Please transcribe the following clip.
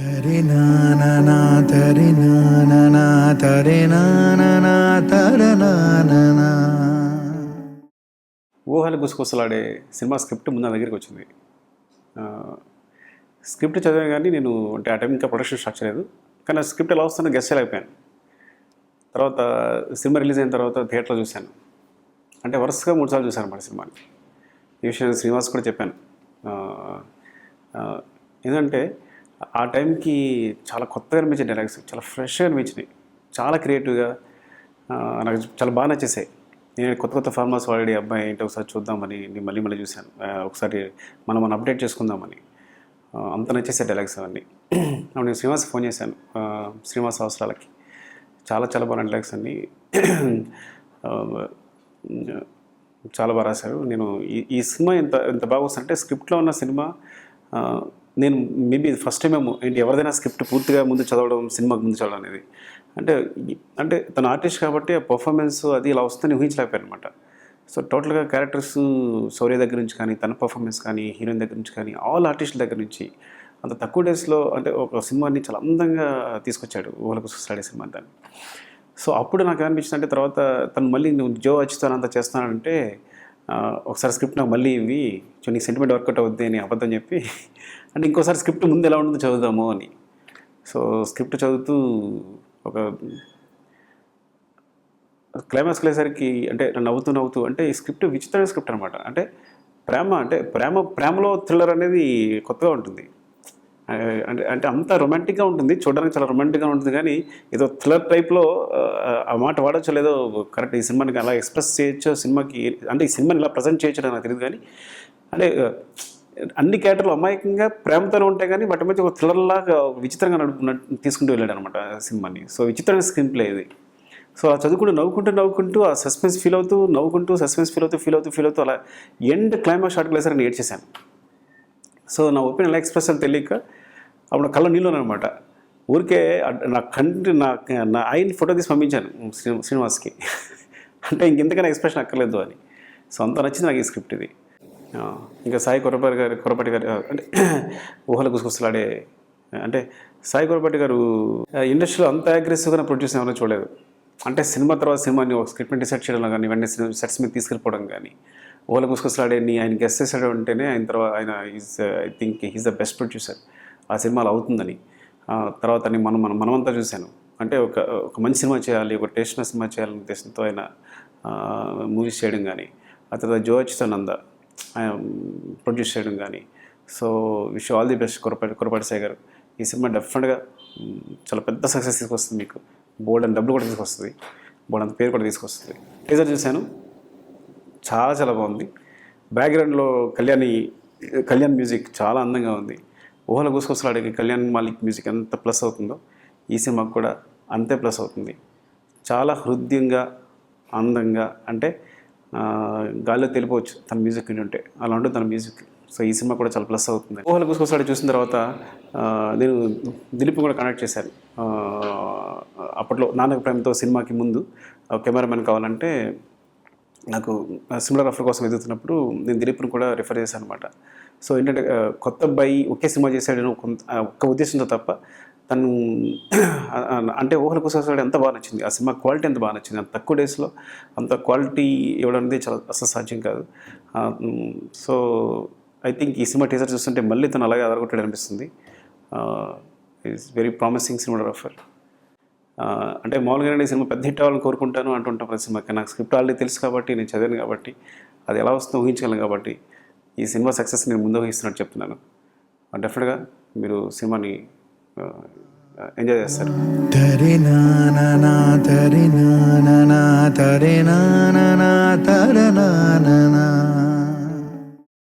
తరి నానా తరి నానా తరి నానా తర నానా. ఊహలు గుసగుసలాడే సినిమా స్క్రిప్ట్ ముందు నా దగ్గరికి వచ్చింది. స్క్రిప్ట్ చదివాను కానీ నేను అంటే ఆ టైం ఇంకా ప్రొడక్షన్ స్టార్ట్ చేయలేదు. కానీ ఆ స్క్రిప్ట్ ఎలా వస్తుందో గెస్ చేయలేకపోయాను. తర్వాత సినిమా రిలీజ్ అయిన తర్వాత థియేటర్లో చూశాను. అంటే వరుసగా 3 సార్లు చూశాను అన్నమాట సినిమాని. ఈ విషయం శ్రీనివాస్ కూడా చెప్పాను. ఏంటంటే ఆ టైంకి చాలా కొత్తగా అనిపించే డైలాగ్స్, చాలా ఫ్రెష్గా అనిపించినాయి, చాలా క్రియేటివ్గా నాకు చాలా బాగా నచ్చేసాయి. నేను కొత్త ఫార్మాస్ వాడి అబ్బాయి ఏంటో ఒకసారి చూద్దామని నేను మళ్ళీ చూశాను. ఒకసారి మనం అప్డేట్ చేసుకుందామని అంత నచ్చేసే డైలాగ్స్ అవన్నీ. నేను శ్రీనివాస్ ఫోన్ చేశాను, శ్రీనివాస్ అవసరాలకి. చాలా బాగా డైలాగ్స్ అన్నీ చాలా బాగా రాశారు. నేను ఈ సినిమా ఎంత బాగా వస్తుందంటే స్క్రిప్ట్లో ఉన్న సినిమా నేను మేబీ ఫస్ట్ టైం ఏమో ఏంటి ఎవరిదైనా స్క్రిప్ట్ పూర్తిగా ముందు చదవడం, సినిమాకి ముందు చదవడం అనేది. అంటే తన ఆర్టిస్ట్ కాబట్టి ఆ పర్ఫార్మెన్స్ అది ఇలా వస్తుందని ఊహించలేకపోయాను అనమాట. సో టోటల్గా క్యారెక్టర్స్ శౌర్య దగ్గర నుంచి కానీ, తన పర్ఫార్మెన్స్ కానీ, హీరోయిన్ దగ్గర నుంచి కానీ, ఆల్ ఆర్టిస్టుల దగ్గర నుంచి అంత తక్కువ డేస్లో అంటే ఒక సినిమాని చాలా అందంగా తీసుకొచ్చాడు ఊహలకు సుస్తాడే సినిమా దాన్ని. సో అప్పుడు నాకు ఏమనిపించింది అంటే తర్వాత తను మళ్ళీ నువ్వు జో అచ్యుతానంత చేస్తానంటే ఒకసారి స్క్రిప్ట్ నాకు మళ్ళీ ఇవి నీ సెంటిమెంట్ వర్కౌట్ అవుద్ది అని అబద్ధం చెప్పి అంటే ఇంకోసారి స్క్రిప్ట్ ముందు ఎలా ఉంటుందో చదువుదాము అని. సో స్క్రిప్ట్ చదువుతూ ఒక క్లైమాక్స్కి వెళ్ళేసరికి అంటే నవ్వుతూ అంటే ఈ స్క్రిప్ట్ విచిత్రమైన స్క్రిప్ట్ అనమాట. అంటే ప్రేమలో థ్రిల్లర్ అనేది కొత్తగా ఉంటుంది. అంటే అంత రొమాంటిక్గా ఉంటుంది, చూడడానికి చాలా రొమాంటిక్గా ఉంటుంది. కానీ ఏదో థ్రిల్లర్ టైప్లో ఆ మాట వాడచ్చో లేదో కరెక్ట్ ఈ సినిమాకి అలా ఎక్స్ప్రెస్ చేయొచ్చో సినిమాకి, అంటే ఈ సినిమాని ఇలా ప్రజెంట్ చేయొచ్చో నాకు తెలియదు. కానీ అంటే అన్ని క్యారెక్టర్లు అమాయకంగా ప్రేమతోనే ఉంటాయి కానీ వాటి మధ్య ఒక థ్రిల్లర్లాగా విచిత్రంగా తీసుకుంటూ వెళ్ళాడు అనమాట సినిమాని. సో విచిత్రమైన స్క్రీన్ ప్లే ఇది. సో ఆ చదువుకుంటూ నవ్వుకుంటూ ఆ సస్పెన్స్ ఫీల్ అవుతూ అలా ఎండ్ క్లైమాక్స్ షాట్కి వెళ్ళేసరికి నేను ఏడ్చేశాను. సో నా ఒపీనియన్ ఎలా ఎక్స్ప్రెస్ అని తెలియక అప్పుడు కళ్ళ నీళ్ళనమాట. ఊరికే నా ఆయన ఫోటో తీసి పంపించాను శ్రీనివాస్కి. అంటే ఇంకెంతకైనా ఎక్స్ప్రెషన్ అక్కర్లేదు అని. సో అంత నచ్చింది నాకు ఈ స్క్రిప్ట్ ఇది. ఇంకా సాయి కొరపాటి గారు అంటే ఊహలు గుసగుసలాడే అంటే సాయి కొరపాటి గారు ఇండస్ట్రీలో అంత అగ్రెసివ్గా ప్రొడ్యూస్ ఏమైనా చూడలేదు. అంటే సినిమా తర్వాత సినిమాని ఒక స్క్రిప్ట్ని డిసైడ్ చేయడం కానీ, వెంటనే సెట్స్ మీద తీసుకెళ్ళిపోవడం కానీ, ఊహలు గుసగుసలాడేని ఆయన గెస్ట్ చేసాడు అంటేనే ఆయన I think he's the best producer ఆ సినిమాలో అవుతుందని. తర్వాత మనమంతా చూశాను. అంటే ఒక మంచి సినిమా చేయాలి, ఒక టేస్ట్న సినిమా చేయాలనే ఉద్దేశంతో ఆయన మూవీస్ చేయడం కానీ, ఆ తర్వాత జో అచ్యుతానంద ప్రొడ్యూస్ చేయడం కానీ. So wish all the best Korapati Sai గారు. ఈ సినిమా డెఫినెట్గా చాలా పెద్ద సక్సెస్ తీసుకొస్తుంది, మీకు బోల్డ్ అండ్ డబ్బులు కూడా తీసుకొస్తుంది, బోల్డ్ అంత పేరు కూడా తీసుకొస్తుంది. టీజర్ చూశాను, చాలా బాగుంది. బ్యాక్గ్రౌండ్లో కళ్యాణ్ మ్యూజిక్ చాలా అందంగా ఉంది. ఊహల గుసగుసలాడే కళ్యాణ్ మాలిక్ మ్యూజిక్ ఎంత ప్లస్ అవుతుందో ఈ సినిమాకు కూడా అంతే ప్లస్ అవుతుంది. చాలా హృదయంగా, అందంగా, అంటే గాల్లో తెలిపోవచ్చు తన మ్యూజిక్ వింటుంటే, అలా ఉంటుంది తన మ్యూజిక్. సో ఈ సినిమా కూడా చాలా ప్లస్ అవుతుంది. ఊహల గుసగుసలాడే చూసిన తర్వాత నేను దిలీప్ కూడా కనెక్ట్ చేశాను. అప్పట్లో నాన్నకు ప్రేమతో సినిమాకి ముందు కెమెరామెన్ కావాలంటే నాకు సినిమాగ్రాఫర్ కోసం ఎదుగుతున్నప్పుడు నేను దిలీప్ని కూడా రిఫర్ చేశాను అనమాట. సో ఏంటంటే కొత్త అబ్బాయి ఒకే సినిమా చేశాడని ఒక్క ఉద్దేశంతో తప్ప తను అంటే ఊహల గుసగుసలాడే ఎంత బాగా నచ్చింది, ఆ సినిమా క్వాలిటీ ఎంత బాగా నచ్చింది. అంత తక్కువ డేస్లో అంత క్వాలిటీ ఇవ్వడం అనేది చాలా అసలు సాధ్యం కాదు. సో ఐ థింక్ ఈ సినిమా టీజర్ చూస్తుంటే మళ్ళీ తను అలాగే అదరగొట్టాడు అనిపిస్తుంది. Is very promising cinematographer. అంటే మామూలుగా ఈ సినిమా పెద్ద హిట్ అవ్వాలని కోరుకుంటాను అంటుంటాను ప్రతి సినిమాకి. నాకు స్క్రిప్ట్ ఆల్రెడీ తెలుసు కాబట్టి, నేను చదివాను కాబట్టి, అది ఎలా వస్తుందో ఊహించగలను కాబట్టి ఈ సినిమా సక్సెస్ నేను ముందు ఊహిస్తున్నట్టు చెప్తున్నాను. డెఫినెట్గా మీరు సినిమాని ఎంజాయ్ చేస్తారు. తరి నానా తరి నానా తరి నానా తర నానా.